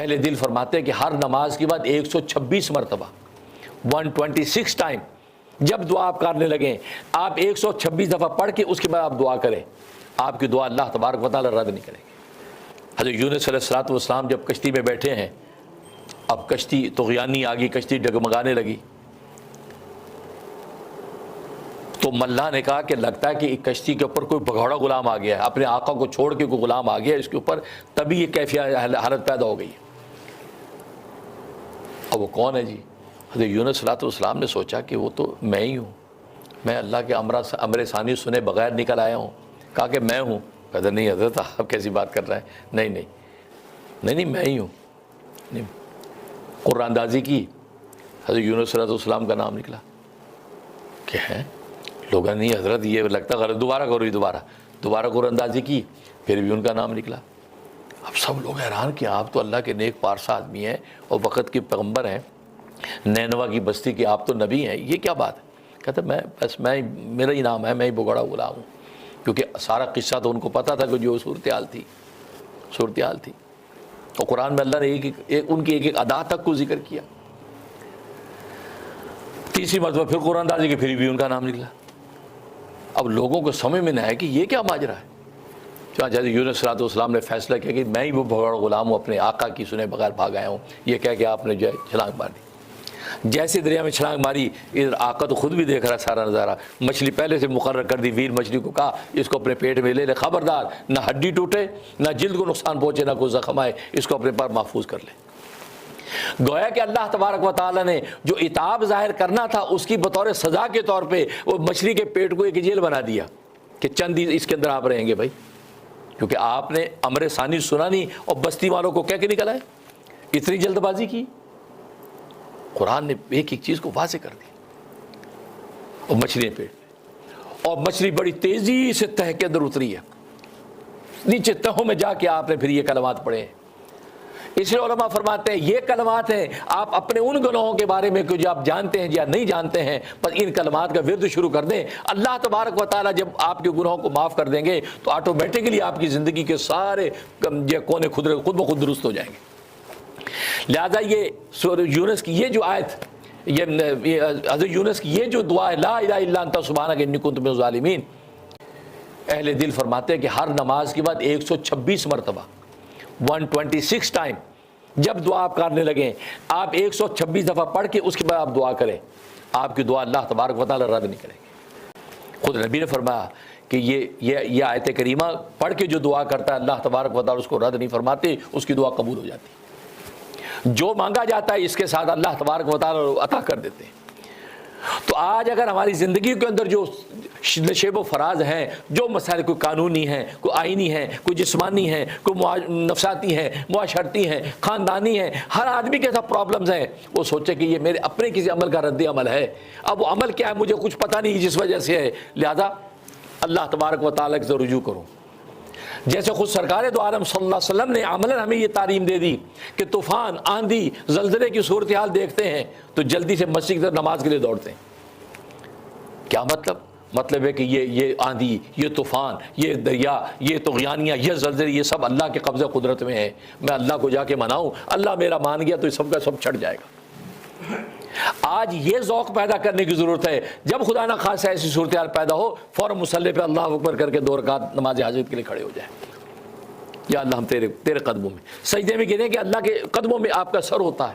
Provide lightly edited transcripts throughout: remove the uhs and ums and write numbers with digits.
اہل دل فرماتے ہیں کہ ہر نماز کے بعد 126 مرتبہ 126 ٹائم جب دعا آپ کرنے لگیں، آپ 126 دفعہ پڑھ کے اس کے بعد آپ دعا کریں، آپ کی دعا اللہ تبارک و تعالی رد نہیں کریں گے۔ حضرت یونس علیہ السلام جب کشتی میں بیٹھے ہیں، اب کشتی طغیانی آ گئی، کشتی ڈگمگانے لگی، تو ملا نے کہا کہ لگتا ہے کہ کشتی کے اوپر کوئی بھگوڑا غلام آ گیا ہے، اپنے آقا کو چھوڑ کے کوئی غلام آ گیا ہے اس کے اوپر، تبھی یہ کیفیت حالت پیدا ہو گئی ہے۔ اب وہ کون ہے جی؟ حضرت یونس صلی اللہ علیہ وسلم نے سوچا کہ وہ تو میں ہی ہوں، میں اللہ کے امر ثانی سنے بغیر نکل آیا ہوں۔ کہا کہ میں ہوں۔ کہتے نہیں حضرت آپ کیسی بات کر رہے ہیں؟ نہیں میں ہی ہوں۔ نہیں قرآن اندازی کی، حضرت یونس صلی اللہ علیہ وسلم کا نام نکلا کہ ہے لوگ، نہیں حضرت یہ لگتا غلط، دوبارہ کرو، دوبارہ قرآن اندازی کی، پھر بھی ان کا نام نکلا۔ اب سب لوگ حیران کہ آپ تو اللہ کے نیک پارسا آدمی ہیں اور وقت کے پیغمبر ہیں، نینوا کی بستی کے آپ تو نبی ہیں، یہ کیا بات ہے؟ کہتے میں میرا ہی نام ہے، میں ہی بگڑا غلام ہوں، کیونکہ سارا قصہ تو ان کو پتہ تھا کہ جو صورتحال تھی۔ تو قرآن میں اللہ نے ان کی ایک ادا تک کو ذکر کیا۔ تیسری مرتبہ پھر قرآن اندازی کی، پھر بھی ان کا نام نکلا۔ اب لوگوں کو سمجھ میں نہ آئے کہ یہ کیا ماجرا ہے۔ چنانچہ یونس صلی اللہ علیہ وسلم نے فیصلہ کیا کہ میں ہی وہ بغیر غلام ہوں، اپنے آقا کی سنے بغیر بھاگ آیا ہوں، یہ کہہ کے آپ نے جو ہے چھلانگ مار دی۔ جیسے دریا میں چھلانگ ماری، ادھر آقا تو خود بھی دیکھ رہا سارا نظارہ، مچھلی پہلے سے مقرر کر دی، ویر مچھلی کو کہا اس کو اپنے پیٹ میں لے لے، خبردار نہ ہڈی ٹوٹے، نہ جلد کو نقصان پہنچے، نہ کوئی زخم آئے، اس کو اپنے پر محفوظ کر لے۔ گویا کہ اللہ تبارک و تعالیٰ نے جو عتاب ظاہر کرنا تھا اس کی بطور سزا کے طور پہ وہ مچھلی کے پیٹ کو ایک جیل بنا دیا کہ چند دن اس کے اندر آپ رہیں گے بھائی، کیونکہ آپ نے امر ثانی سنا نہیں اور بستی والوں کو کہہ کے نکل آئے، اتنی جلد بازی کی۔ قرآن نے ایک چیز کو واضح کر دی، اور مچھلی پیٹ میں، اور مچھلی بڑی تیزی سے تہ کے اندر اتری ہے، نیچے تہوں میں جا کے آپ نے پھر یہ کلمات پڑھے ہیں۔ اس لیے علماء فرماتے ہیں یہ کلمات ہیں، آپ اپنے ان گناہوں کے بارے میں جو آپ جانتے ہیں یا نہیں جانتے ہیں، بس ان کلمات کا ورد شروع کر دیں، اللہ تبارک و تعالیٰ جب آپ کے گناہوں کو معاف کر دیں گے تو آٹومیٹکلی آپ کی زندگی کے سارے کونے خود بخود درست ہو جائیں گے۔ لہذا یہ سورہ یونس کی یہ جو آیت، یہ حضرت یونس کی یہ جو دعا ہے، لا الہ الا انت سبحانک انی کنت من الظالمین، اہل دل فرماتے ہیں کہ ہر نماز کے بعد 126 مرتبہ 126 ٹائم جب دعا آپ کرنے لگیں، آپ 126 دفعہ پڑھ کے اس کے بعد آپ دعا کریں، آپ کی دعا اللہ تبارک و تعالی رد نہیں کریں گے۔ خود نبی نے فرمایا کہ یہ آیت کریمہ پڑھ کے جو دعا کرتا ہے اللہ تبارک و تعالی اس کو رد نہیں فرماتے، اس کی دعا قبول ہو جاتی ہے۔ جو مانگا جاتا ہے اس کے ساتھ اللہ تبارک و تعالی عطا کر دیتے ہیں۔ تو آج اگر ہماری زندگی کے اندر جو نشیب و فراز ہیں، جو مسائل کوئی قانونی ہیں، کوئی آئینی ہیں، کوئی جسمانی ہیں، کوئی نفساتی ہیں، معاشرتی ہیں، خاندانی ہیں، ہر آدمی کے ساتھ پرابلمز ہیں، وہ سوچے کہ یہ میرے اپنے کسی عمل کا رد عمل ہے، اب وہ عمل کیا ہے مجھے کچھ پتہ نہیں جس وجہ سے ہے، لہذا اللہ تبارک و تعالیٰ کی رجوع کروں۔ جیسے خود سرکار دو عالم صلی اللہ علیہ وسلم نے عملاً ہمیں یہ تعلیم دے دی کہ طوفان، آندھی، زلزلے کی صورتحال دیکھتے ہیں تو جلدی سے مسجد کی طرف نماز کے لیے دوڑتے ہیں۔ کیا مطلب ہے کہ یہ آندھی، یہ طوفان، یہ دریا، یہ طغیانیاں، یہ زلزلے، یہ سب اللہ کے قبضہ قدرت میں ہے، میں اللہ کو جا کے مناؤں، اللہ میرا مان گیا تو یہ سب کا سب چھٹ جائے گا۔ آج یہ ذوق پیدا کرنے کی ضرورت ہے، جب خدا نہ خاصہ ایسی صورتحال پیدا ہو فوراً مصلی پہ اللہ اکبر کر کے 2 رکعت نماز حاجت کے لیے کھڑے ہو جائیں، یا اللہ ہم تیرے قدموں میں، سجدے میں گریں کہ اللہ کے قدموں میں آپ کا سر ہوتا ہے،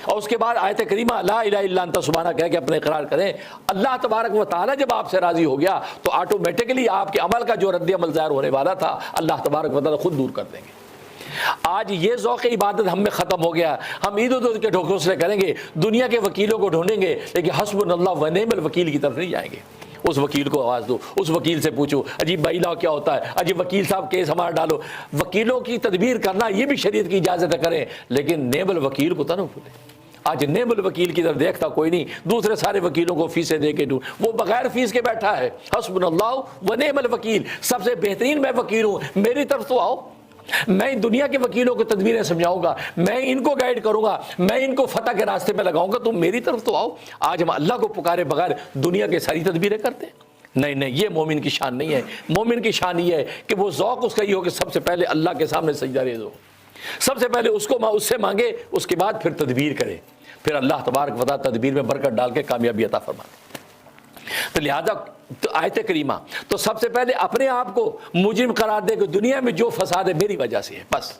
اور اس کے بعد آیت کریمہ لا الہ الا انت سبحانک کہہ کے اپنے اقرار کریں۔ اللہ تبارک و تعالیٰ جب آپ سے راضی ہو گیا تو آٹومیٹکلی آپ کے عمل کا جو رد عمل ظاہر ہونے والا تھا اللہ تبارک و تعالیٰ خود دور کر دیں گے۔ آج یہ ذوق عبادت ہم میں ختم ہو گیا، ہم عید ادھر کے ڈھوکھوسلے کریں گے، دنیا کے وکیلوں کو ڈھونڈیں گے، لیکن حسبنا اللہ و نعم الوکیل کی طرف نہیں جائیں گے۔ اس وکیل کو آواز دو، اس وکیل سے پوچھو عجیب بھائی لا کیا ہوتا ہے، عجیب وکیل صاحب کیس ہمارا ڈالو۔ وکیلوں کی تدبیر کرنا یہ بھی شریعت کی اجازت ہے کریں، لیکن نعم الوکیل کو تو نہ بھولیں۔ آج نعم الوکیل کی طرف دیکھتا کوئی نہیں، دوسرے سارے وکیلوں کو فیسیں دے کے وہ بغیر فیس کے بیٹھا ہے۔ حسبنا اللہ و نعم الوکیل، سب سے بہترین میں وکیل ہوں، میری طرف تو آؤ، میں دنیا کے وکیلوں کو تدبیریں سمجھاؤں گا، میں ان کو گائیڈ کروں گا، میں ان کو فتح کے راستے میں لگاؤں گا، تم میری طرف تو آؤ۔ آج ہم اللہ کو پکارے بغیر دنیا کے ساری تدبیریں کرتے ہیں۔ نہیں، یہ مومن کی شان نہیں ہے۔ مومن کی شان یہ ہے کہ وہ ذوق اس کا یہ ہو کہ سب سے پہلے اللہ کے سامنے سجدہ ریز ہو، سب سے پہلے اس سے مانگے، اس کے بعد پھر تدبیر کرے، پھر اللہ تبارک و تعالی تدبیر میں برکت ڈال کے کامیابی عطا فرماتے۔ تو لہذا آیت کریمہ تو سب سے پہلے اپنے آپ کو مجرم قرار دے کہ دنیا میں جو فساد ہے میری وجہ سے ہے، بس